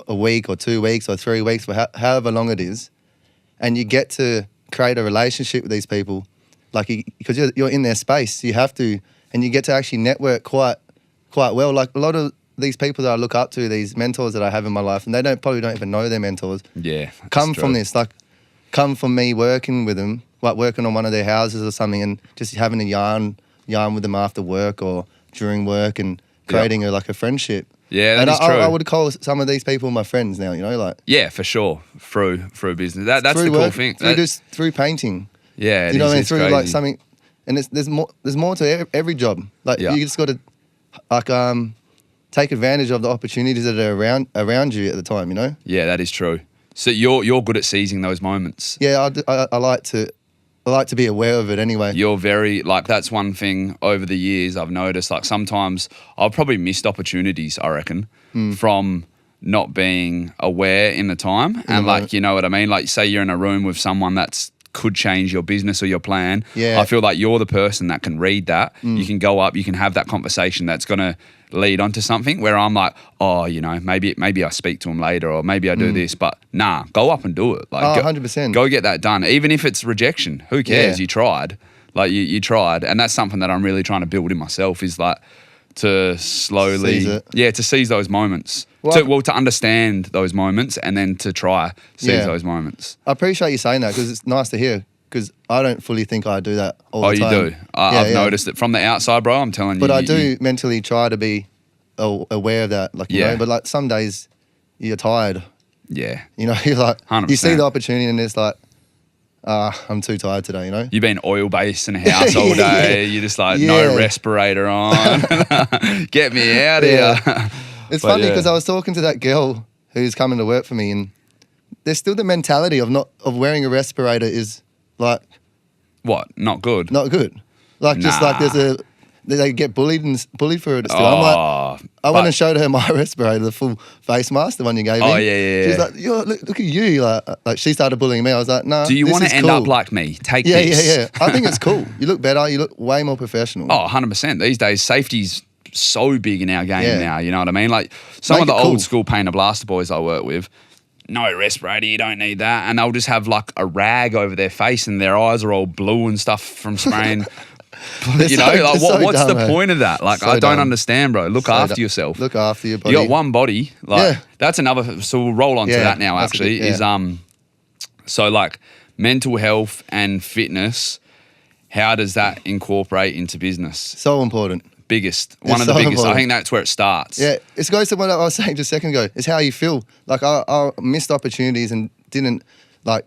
a week or 2 weeks or 3 weeks, for however long it is, and you get to create a relationship with these people, like because you're in their space. You have to, and you get to actually network quite well. Like a lot of these people that I look up to, these mentors that I have in my life, and they probably don't even know their mentors. Yeah, come from this, like come from me working with them, like working on one of their houses or something, and just having a yarn with them after work or during work, and creating a friendship. Yeah, and that is true. I would call some of these people my friends now, like. Yeah, for sure. Through business. That's the cool thing. Through painting. Yeah, you know what I mean? Through crazy. like something, and there's more to every job. Like you just got to take advantage of the opportunities that are around you at the time. Yeah, that is true. So you're good at seizing those moments. Yeah, I like to be aware of it anyway. You're very that's one thing over the years I've noticed. Like sometimes I've probably missed opportunities, I reckon, from not being aware in the time. And you know what I mean? Like say you're in a room with someone could change your business or your plan. Yeah. I feel like you're the person that can read that. You can go up, you can have that conversation that's going to lead onto something where I'm like, oh, maybe I speak to him later or maybe I do this, but nah, go up and do it. 100%. Go get that done. Even if it's rejection, who cares? Yeah. You tried. You tried. And that's something that I'm really trying to build in myself is to slowly, to seize those moments. To understand those moments and then to try seize those moments. I appreciate you saying that because it's nice to hear because I don't fully think I do that all the time. Oh, you do? I've noticed it from the outside, bro. I'm telling you. But I do mentally try to be aware of that, but some days you're tired. Yeah. You're like, 100%. You see the opportunity and it's like, I'm too tired today, You've been oil-based in a house all day. You're just like, no respirator on. Get me out of here. It's funny because I was talking to that girl who's coming to work for me and there's still the mentality of wearing a respirator is like... What? Not good? Not good. Just like they get bullied for it still. I'm like, I went and showed her my respirator, the full face mask, the one you gave me. Oh, yeah. She's like, yo, look at you. Like she started bullying me. I was like, no, do you want to end up like me? Take this. Yeah. I think it's cool. You look better. You look way more professional. Oh, 100%. These days, safety's so big in our game now, you know what I mean? Like some of the old school painter blaster boys I work with, no respirator, you don't need that. And they'll just have like a rag over their face and their eyes are all blue and stuff from spraying. What's the point of that? Like, I don't understand, bro. Look after yourself. Look after your body. You got one body. That's another. So we'll roll on to that now, actually, so like mental health and fitness, how does that incorporate into business? So important. One of the biggest. Important. I think that's where it starts. Yeah, it goes to what I was saying just a second ago. It's how you feel. Like I missed opportunities and didn't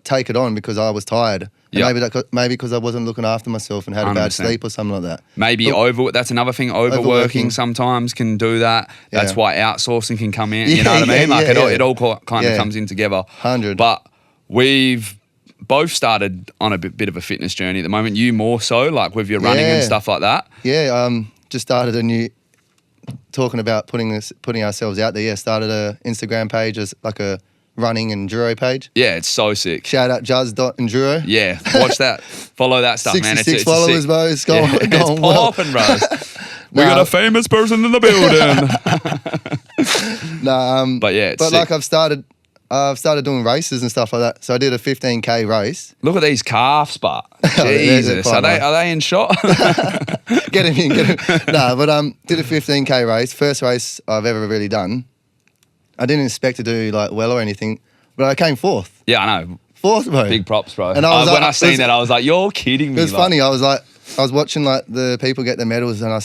take it on because I was tired. And maybe because I wasn't looking after myself and had 100%. A bad sleep or something like that. Maybe that's another thing. Overworking sometimes can do that. That's why outsourcing can come in. You know what I mean? It all kind of comes in together. 100. But we've both started on a bit of a fitness journey at the moment. You more so, like with your running and stuff like that. Yeah. Just started a new, talking about putting ourselves out there. Yeah, started a Instagram page as like a running enduro page. Yeah, it's so sick. Shout out juzz.enduro. Yeah, watch that. Follow that stuff, man. 66 followers, bro. It's going it's well. Popping, bro. We got a famous person in the building. But yeah, but sick. Like I've started doing races and stuff like that. So I did a 15K race. Look at these calves, but Jesus, are they in shot? Get him in. No, but did a 15K race. First race I've ever really done. I didn't expect to do well or anything, but I came fourth. Yeah, I know. Fourth, bro. Big props, bro. And when I seen that, I was like, "You're kidding me!" It was funny. I was watching the people get the medals, and I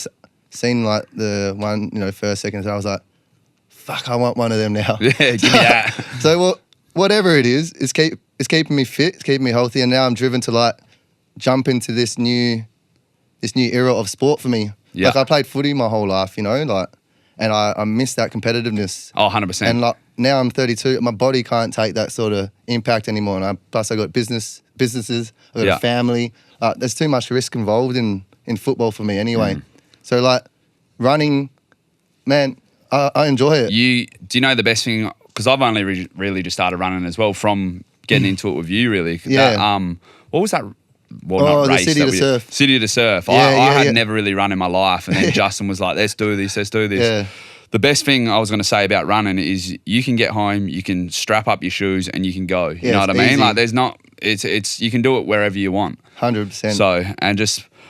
seen the one, first, second. So I was like, "Fuck, I want one of them now." Yeah, give me that. So whatever it is, it's keeping me fit, it's keeping me healthy, and now I'm driven to jump into this new era of sport for me. Yeah. I played footy my whole life, and I miss that competitiveness. Oh, 100%. And now I'm 32, my body can't take that sort of impact anymore. And plus I got businesses, I got a family. There's too much risk involved in football for me anyway. So running, man, I enjoy it. Do you know the best thing? Because I've only really just started running as well from getting into it with you, really. Yeah. What was that? Well, not race. The City to Surf. City to Surf. I had never really run in my life. And then Justin was like, let's do this. Yeah. The best thing I was going to say about running is you can get home, you can strap up your shoes and you can go. You know what I mean? Easy. There's not, it's you can do it wherever you want. 100%. So,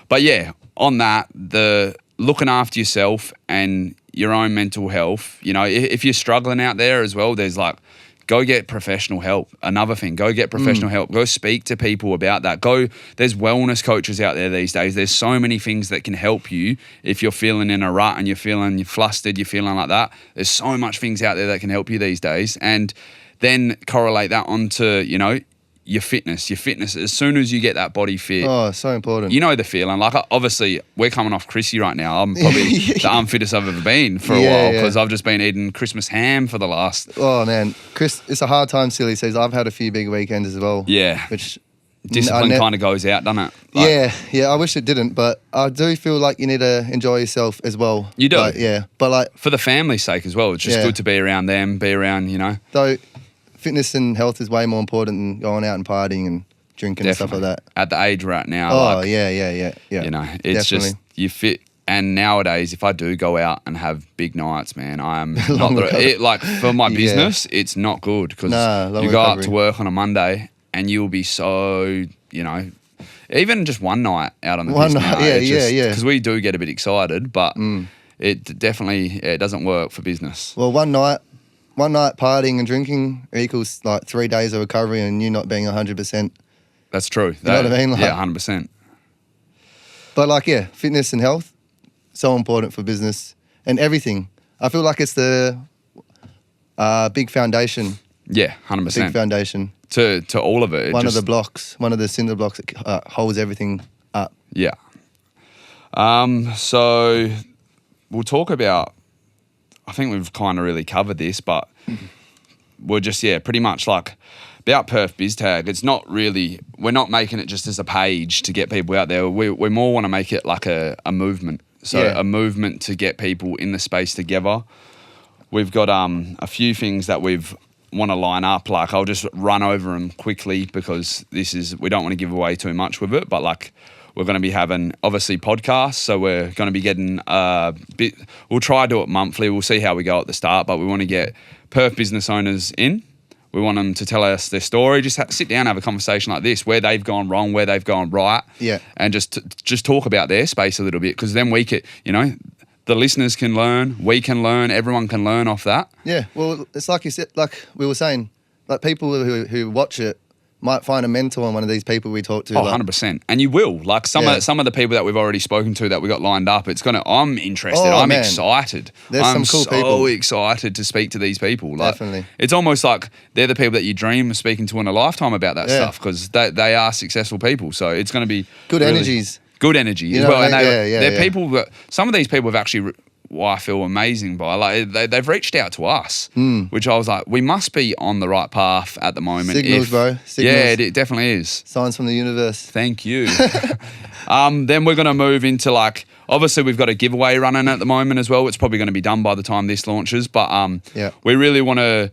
but yeah, on that, the looking after yourself and your own mental health, if you're struggling out there as well, there's go get professional help. Another thing, go get professional help. Go speak to people about that. There's wellness coaches out there these days. There's so many things that can help you if you're feeling in a rut and you're flustered, you're feeling like that. There's so much things out there that can help you these days. And then correlate that onto, you know, your fitness. As soon as you get that body fit. Oh, so important. You know the feeling. Like, obviously, we're coming off Chrissy right now. I'm probably the unfittest I've ever been for a while because I've just been eating Christmas ham for the last... Oh, man. Chris, it's a hard time, silly season. I've had a few big weekends as well. Yeah. Which... Discipline kind of goes out, doesn't it? Like, yeah. I wish it didn't, but I do feel like you need to enjoy yourself as well. You do? Like, yeah. But like... For the family's sake as well. It's just good to be around them, be around, you know. Though fitness and health is way more important than going out and partying and drinking and stuff like that. At the age we're at now. Oh, like, yeah. You know, it's just, you fit. And nowadays, if I do go out and have big nights, man, I am not like for my business, it's not good because you go up to work on a Monday and you'll be so, you know, even just one night out on the piss now. Because we do get a bit excited, but it definitely it doesn't work for business. Well, one night partying and drinking equals like 3 days of recovery and you not being 100%. That's true. You know what I mean? Like, yeah, 100%. But like, fitness and health, so important for business and everything. I feel like it's the big foundation. Yeah, 100%. Big foundation. To all of it. One of the cinder blocks that holds everything up. Yeah. So we'll talk about, I think we've kind of really covered this, but we're just, pretty much like about Perth Biz Tag. It's not really, we're not making it just as a page to get people out there. We more want to make it like a movement. So a movement to get people in the space together. We've got a few things that we've want to line up. Like, I'll just run over them quickly because we don't want to give away too much with it, but like, we're going to be having, obviously, podcasts. So we're going to be getting we'll try to do it monthly. We'll see how we go at the start, but we want to get Perth business owners in. We want them to tell us their story. Just sit down, have a conversation like this, where they've gone wrong, where they've gone right. Yeah. And just talk about their space a little bit, because then we could, you know, the listeners can learn, we can learn, everyone can learn off that. Yeah. Well, it's like you said, like we were saying, like people who watch it might find a mentor in one of these people we talk to. Oh, like, 100%. And you will. Like some of the people that we've already spoken to that we got lined up, I'm interested. I'm excited. There's some cool people. I'm so excited to speak to these people. Like, definitely. It's almost like they're the people that you dream of speaking to in a lifetime about that stuff, because they are successful people. So it's going to be good energies. Good energy as well. And they're people that, some of these people have actually, I feel amazing by. Like they've reached out to us, which I was like, we must be on the right path at the moment. Signals, bro. Signals. Yeah, it definitely is. Signs from the universe. Thank you. Then we're going to move into like, obviously we've got a giveaway running at the moment as well. It's probably going to be done by the time this launches, but we really want to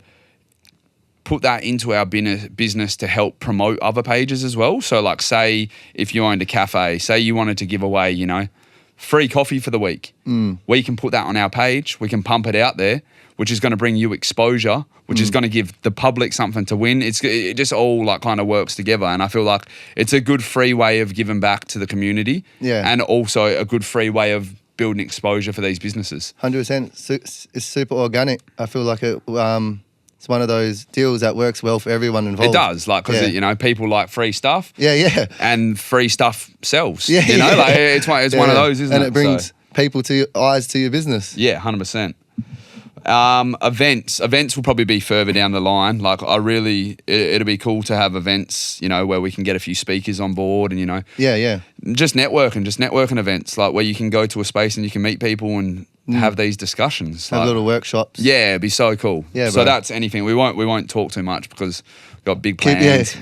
put that into our business to help promote other pages as well. So like, say if you owned a cafe, say you wanted to give away, you know, free coffee for the week. We can put that on our page. We can pump it out there, which is going to bring you exposure, which is going to give the public something to win. It just all like kind of works together. And I feel like it's a good free way of giving back to the community. Yeah. And also a good free way of building exposure for these businesses. 100%. It's super organic. I feel like it's one of those deals that works well for everyone involved. It does, like, because you know, people like free stuff. Yeah. And free stuff sells. Yeah, you know, like it's one of those, isn't it? And it brings people to your eyes to your business. Yeah, 100%. Events will probably be further down the line. Like, it'll be cool to have events, you know, where we can get a few speakers on board and, you know. Yeah. Just networking events, like where you can go to a space and you can meet people and have these discussions. Have little workshops. Yeah, it'd be so cool. Yeah, so that's anything. We won't talk too much because we've got big plans.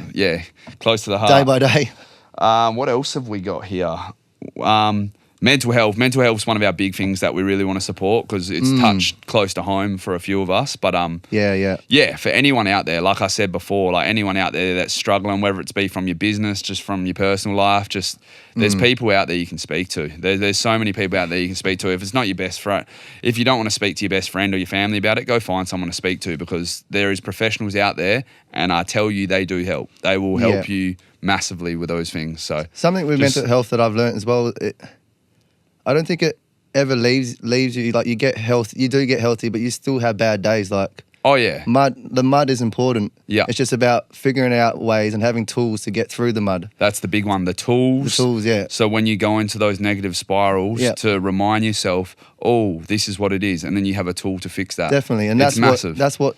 Close to the heart. Day by day. What else have we got here? Mental health. Mental health is one of our big things that we really want to support because it's touched close to home for a few of us. But for anyone out there, like I said before, like anyone out there that's struggling, whether it's be from your business, just from your personal life, just there's people out there you can speak to. There's so many people out there you can speak to. If it's not your best friend, if you don't want to speak to your best friend or your family about it, go find someone to speak to, because there is professionals out there, and I tell you, they do help. They will help you massively with those things. So something with mental health that I've learned as well. I don't think it ever leaves you. Like, you do get healthy, but you still have bad days. Like, Oh, yeah. The mud is important. Yeah. It's just about figuring out ways and having tools to get through the mud. That's the big one, the tools. The tools, yeah. So when you go into those negative spirals, to remind yourself, oh, this is what it is, and then you have a tool to fix that. Definitely, and it's massive. That's what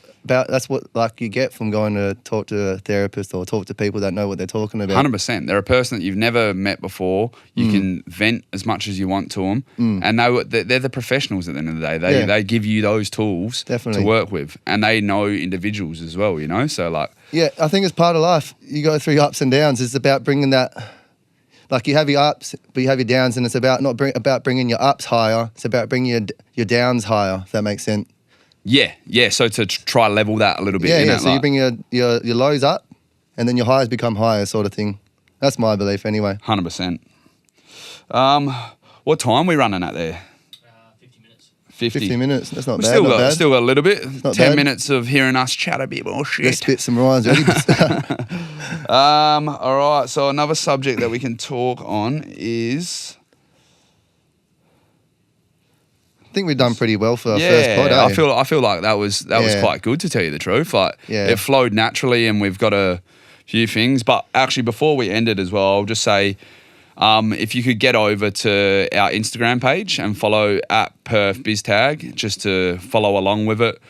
like you get from going to talk to a therapist or talk to people that know what they're talking about. 100%. They're a person that you've never met before. You can vent as much as you want to them, and they're the professionals at the end of the day. They give you those tools to work with, and they know individuals as well. So like. Yeah, I think it's part of life. You go through ups and downs. It's about bringing that. Like you have your ups, but you have your downs, and it's about about bringing your ups higher. It's about bringing your downs higher. If that makes sense. Yeah. So to try level that a little bit. Yeah. So you bring your lows up, and then your highs become higher, sort of thing. That's my belief, anyway. 100%. What time are we running at there? 50 minutes. That's not bad. Still got a little bit. 10 bad. minutes of hearing us chat a bit more shit. Let's spit some rhymes. Ready? All right. So another subject that we can talk on is. I think we've done pretty well for our first pod. I feel like that was quite good, to tell you the truth. Like it flowed naturally, and we've got a few things. But actually, before we end it as well, I'll just say. If you could get over to our Instagram page and follow at Perth Biz Tag, just to follow along with it.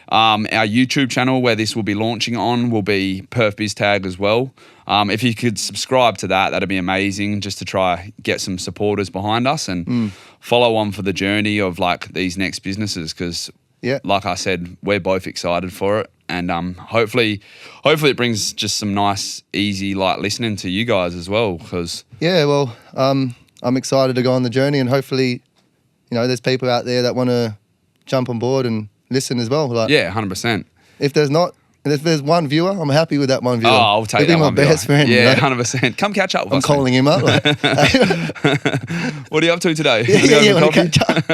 Our YouTube channel, where this will be launching on, will be Perth Biz Tag as well. If you could subscribe to that, that'd be amazing, just to try get some supporters behind us and follow on for the journey of like these next businesses, because like I said, we're both excited for it. And hopefully it brings just some nice, easy, like listening to you guys as well. Because I'm excited to go on the journey, and hopefully, there's people out there that want to jump on board and listen as well. Like, 100%. If there's one viewer, I'm happy with that one viewer. Oh, I'll take that one. He'll be my best friend. Yeah, 100%. Come catch up with us. I'm calling him up. Like, what are you up to today? Want to catch up?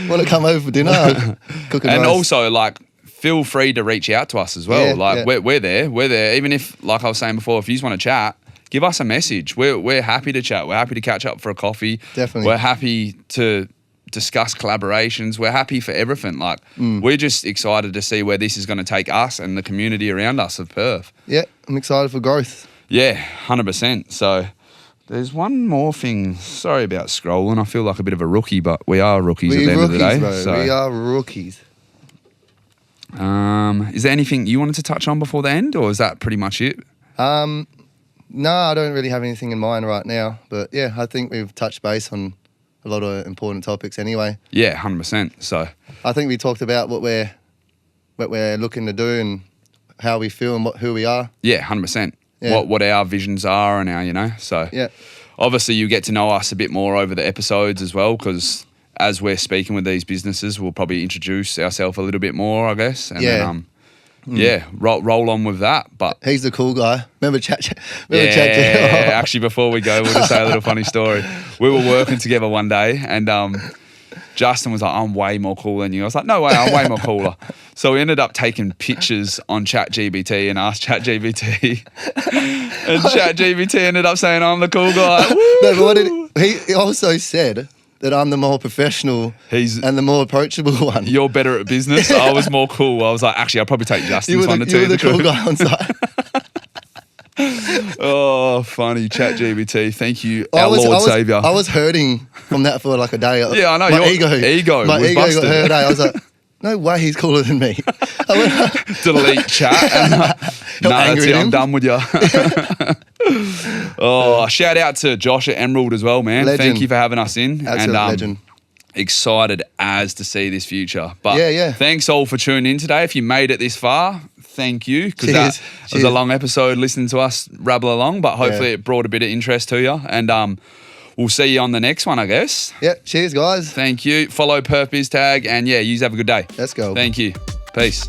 Want to come over for dinner? Cooking and rice. also, like, feel free to reach out to us as well. We're there. Even if, like I was saying before, if you just want to chat, give us a message. We're happy to chat. We're happy to catch up for a coffee. Definitely. We're happy to discuss collaborations. We're happy for everything. Like, we're just excited to see where this is going to take us and the community around us of Perth. Yeah, I'm excited for growth. Yeah, 100%. So there's one more thing. Sorry about scrolling. I feel like a bit of a rookie, but we are rookies at the end of the day. Bro. So. We are rookies. Is there anything you wanted to touch on before the end, or is that pretty much it? No, I don't really have anything in mind right now. But yeah, I think we've touched base on a lot of important topics anyway. Yeah, 100%. So I think we talked about what we're looking to do and how we feel and who we are. Yeah, 100%. Yeah. What our visions are and our, so obviously you get to know us a bit more over the episodes as well, because as we're speaking with these businesses, we'll probably introduce ourselves a little bit more, I guess. And then, roll on with that. But he's the cool guy. Remember Chat? Actually, before we go, we'll just say a little funny story. We were working together one day, and Justin was like, "I'm way more cool than you." I was like, "No way, I'm way more cooler." So we ended up taking pictures on ChatGPT and asked ChatGPT, and ChatGPT ended up saying, "I'm the cool guy." No, but he also said that I'm the more professional and the more approachable one. You're better at business. I was more cool. I was like, actually, I'll probably take Justin's one to tell you the cool guy on site. Oh, funny. ChatGPT. Thank you, Lord Saviour. I was hurting from that for like a day. Yeah, I know. My ego got busted. hurt. I was like, no way he's cooler than me. Delete chat. That's it. I'm done with you. Shout out to Josh at Emerald as well, man. Legend. Thank you for having us in. Absolute legend. Excited as to see this future. But yeah. Thanks all for tuning in today. If you made it this far, thank you, because that was a long episode listening to us rabble along, but hopefully it brought a bit of interest to you. And we'll see you on the next one, I guess. Yeah, cheers, guys. Thank you. Follow Perth Biz Tag, and you have a good day. Let's go. Thank you. Peace.